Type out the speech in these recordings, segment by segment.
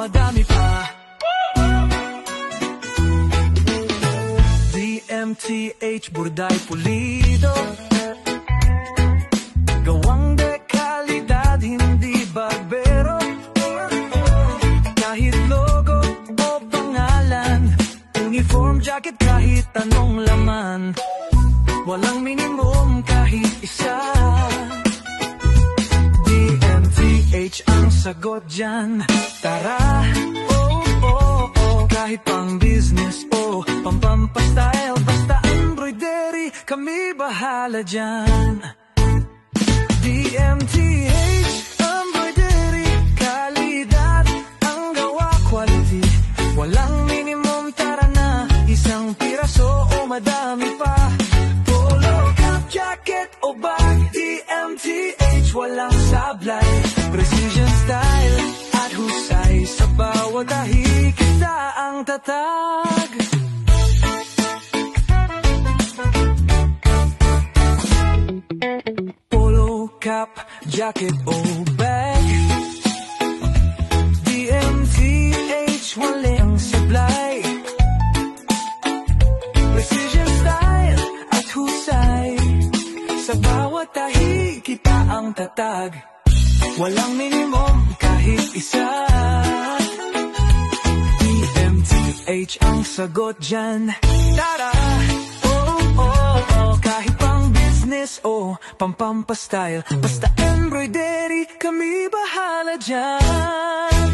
madami pa. DMTH Burday Pulido, gawang de kalidad, hindi barbero. Kahit logo o pangalan, uniform jacket kahit anong laman, walang minimum kahit isa. DMTH ang sagot dyan. Tara, kahit pang business o pampastyle, basta embroidery, kami bahala dyan. DMTH embroidery, kalidad ang gawa, quality, walang minimum, tara na, isang piraso o madami pa. Polo, cap, jacket o bag, DMTH walang sablay, precision style at husay, sa bawat tahi kita ang tatag. Polo, cap, jacket o bag, DMTH walang sablay, precision style at husay, sa bawat tahi kita ang tatag. Walang minimum kahit isa. DMTH ang sagot dyan. Tara, kahit pang business o pampastyle, basta embroidery, kami bahala dyan.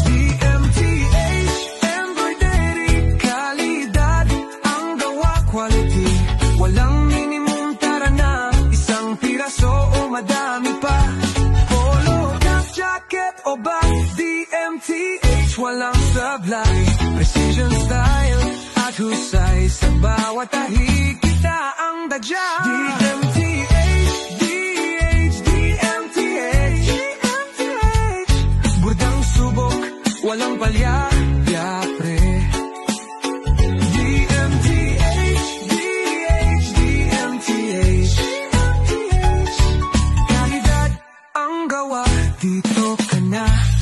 DMTH embroidery, kalidad ang gawa, quality, walang minimum, tara na, isang piraso o madami pa. O bag, DMTH walang sablay, precision style at husay, sa bawat tahi kita ang dadya. DMTH, burdang subok, walang palya, pre. DMTH, kalidad ang gawa, dito ka na.